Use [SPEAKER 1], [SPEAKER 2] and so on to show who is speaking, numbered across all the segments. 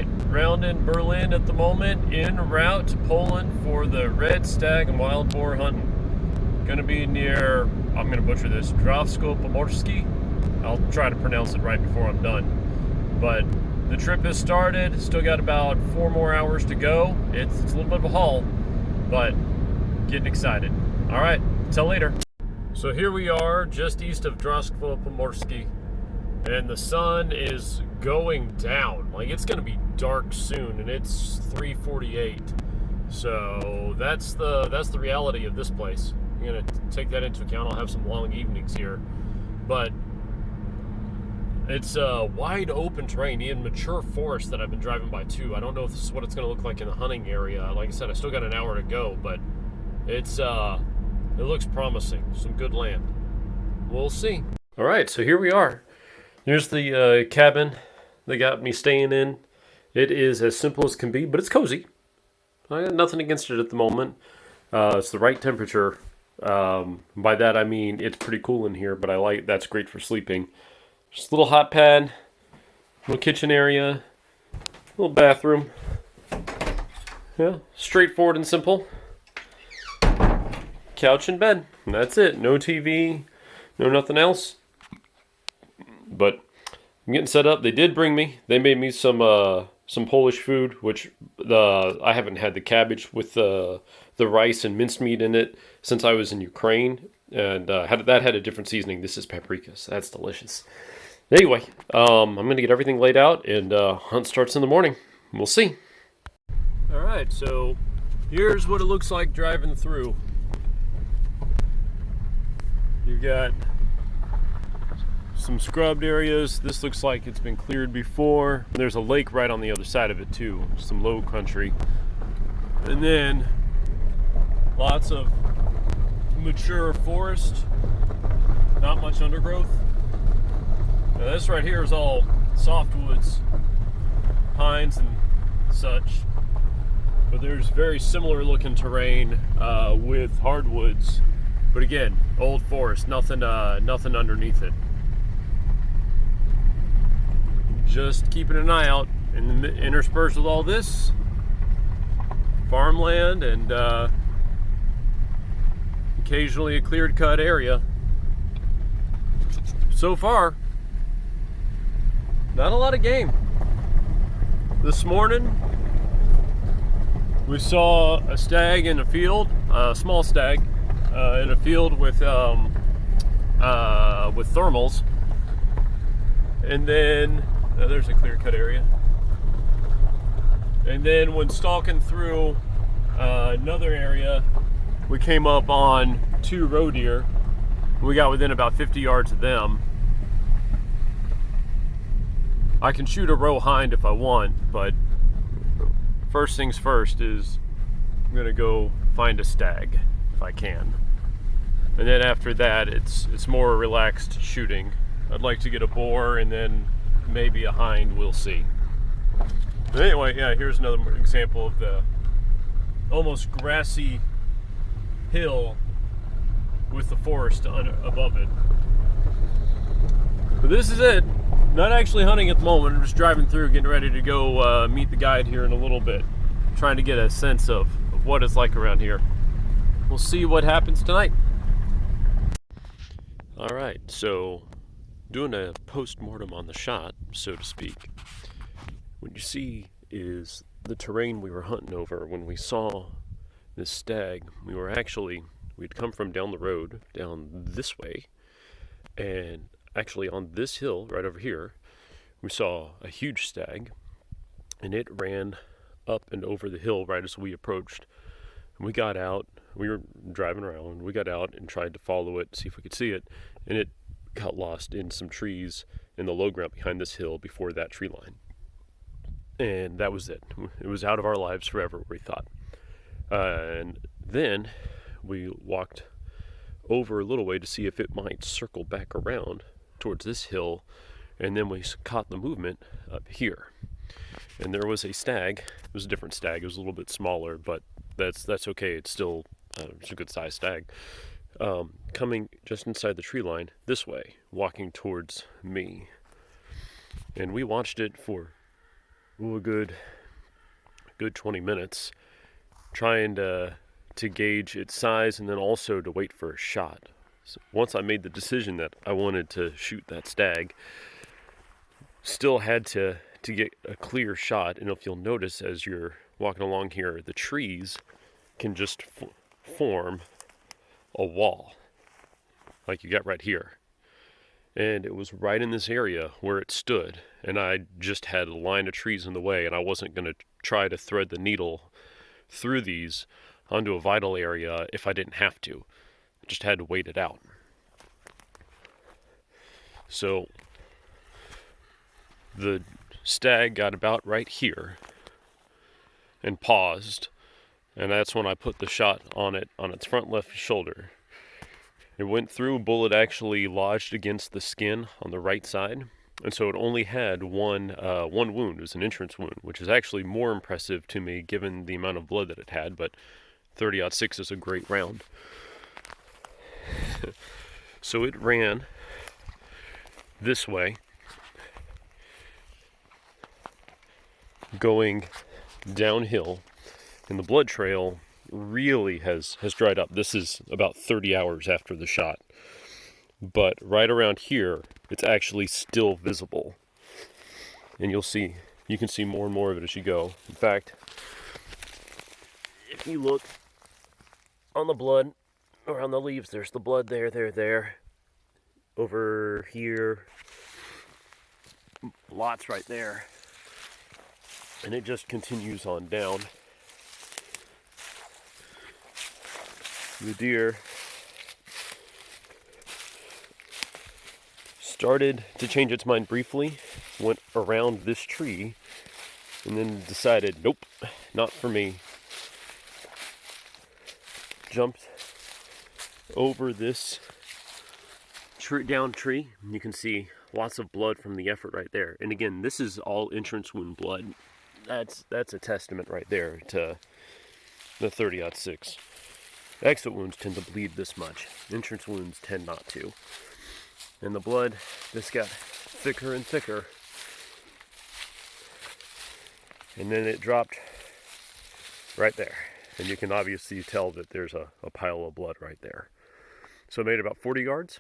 [SPEAKER 1] right, round in Berlin at the moment, en route to Poland for the red stag and wild boar hunting. Gonna be near, I'm gonna butcher this, Pomorski. I'll try to pronounce it right before I'm done. But the trip has started, still got about 4 more hours to go. It's a little bit of a haul, but getting excited. All right, till later. So here we are, just east of Pomorski, and the sun is going down. Like, it's gonna be dark soon, and it's 3:48. So that's the reality of this place. I'm gonna take that into account. I'll have some long evenings here, but it's wide open terrain, in mature forest that I've been driving by too. I don't know if this is what it's gonna look like in the hunting area. Like I said, I still got an hour to go, but it looks promising. Some good land. We'll see. All right, so here we are. Here's the cabin they got me staying in. It is as simple as can be, but it's cozy. I got nothing against it at the moment. It's the right temperature. By that I mean it's pretty cool in here, but that's great for sleeping. Just a little hot pad, little kitchen area, little bathroom. Yeah, straightforward and simple. Couch and bed, and that's it. No TV, no nothing else. But I'm getting set up. They made me some Polish food, which I haven't had the cabbage with the rice and minced meat in it since I was in Ukraine, and that had a different seasoning. This is paprika, so that's delicious. Anyway, I'm going to get everything laid out, and hunt starts in the morning. We'll see. All right, so here's what it looks like driving through. You've got some scrubbed areas. This looks like it's been cleared before. There's a lake right on the other side of it too, some low country. And then lots of mature forest, not much undergrowth. Now this right here is all softwoods, pines and such. But there's very similar looking terrain with hardwoods. But again, old forest, nothing underneath it. Just keeping an eye out, and interspersed with all this, farmland and occasionally a cleared cut area. So far, not a lot of game. This morning, we saw a stag in a field, a small stag, in a field with thermals, and then there's a clear-cut area. And then when stalking through another area, we came up on 2 roe deer. We got within about 50 yards of them. I can shoot a roe hind if I want, but first things first is I'm gonna go find a stag if I can. And then after that, it's more relaxed shooting. I'd like to get a boar and then maybe a hind, we'll see. But anyway, yeah, here's another example of the almost grassy hill with the forest above it. But this is it. Not actually hunting at the moment. I'm just driving through, getting ready to go meet the guide here in a little bit. Trying to get a sense of what it's like around here. We'll see what happens tonight. All right, so doing a post-mortem on the shot, so to speak. What you see is the terrain we were hunting over when we saw this stag. We'd come from down the road, down this way, and actually on this hill right over here, we saw a huge stag, and it ran up and over the hill right as we approached. And we got out, we were driving around, we got out and tried to follow it, see if we could see it, and it got lost in some trees in the low ground behind this hill before that tree line. And that was it. It was out of our lives forever, we thought. And then we walked over a little way to see if it might circle back around towards this hill, and then we caught the movement up here. And there was a stag. It was a different stag. It was a little bit smaller, but that's okay. It's still it's a good sized stag. Coming just inside the tree line this way, walking towards me. And we watched it for a good 20 minutes trying to gauge its size and then also to wait for a shot. So once I made the decision that I wanted to shoot that stag, still had to get a clear shot. And if you'll notice as you're walking along here, the trees can just form a wall like you got right here. And it was right in this area where it stood, and I just had a line of trees in the way, and I wasn't going to try to thread the needle through these onto a vital area if I didn't have to. I just had to wait it out. So the stag got about right here and paused, and that's when I put the shot on it on its front left shoulder. It went through, a bullet actually lodged against the skin on the right side, and so it only had one wound. It was an entrance wound, which is actually more impressive to me given the amount of blood that it had, but 30-06 is a great round. So it ran this way, going downhill, and the blood trail really has dried up. This is about 30 hours after the shot, but right around here it's actually still visible, and you can see more and more of it as you go. In fact, if you look on the blood or on the leaves, there's the blood there over here, lots right there, and it just continues on down. The deer started to change its mind briefly, went around this tree, and then decided, nope, not for me. Jumped over this down tree, and you can see lots of blood from the effort right there. And again, this is all entrance wound blood. That's a testament right there to the 30-06. Exit wounds tend to bleed this much. Entrance wounds tend not to. And the blood just got thicker and thicker. And then it dropped right there. And you can obviously tell that there's a pile of blood right there. So it made about 40 yards.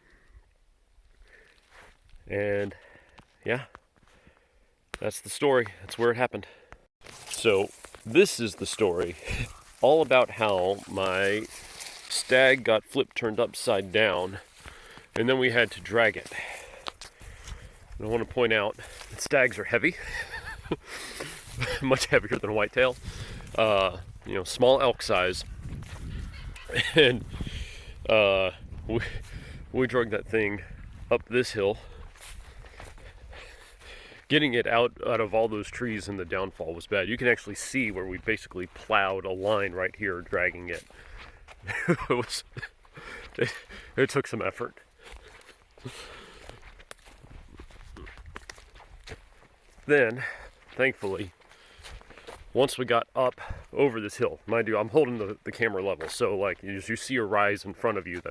[SPEAKER 1] And yeah, that's the story. That's where it happened. So this is the story all about how my stag got turned upside down, and then we had to drag it. And I want to point out that stags are heavy, much heavier than a whitetail. Small elk size, and we drug that thing up this hill. Getting it out of all those trees in the downfall was bad. You can actually see where we basically plowed a line right here, dragging it. It took some effort. Then, thankfully, once we got up over this hill, mind you, I'm holding the camera level, so like as you see a rise in front of you,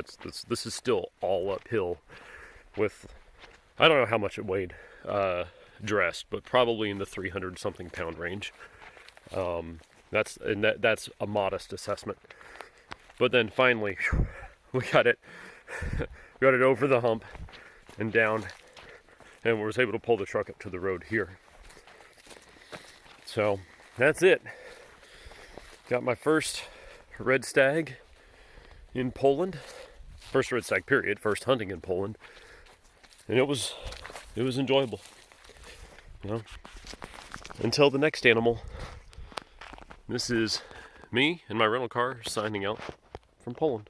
[SPEAKER 1] this is still all uphill. With, I don't know how much it weighed dressed, but probably in the 300 something pound range. That's a modest assessment. But then finally, we got it over the hump and down, and we was able to pull the truck up to the road here. So that's it. Got my first red stag in Poland. First red stag period, first hunting in Poland. And it was enjoyable. Until the next animal, this is me and my rental car signing out from Poland.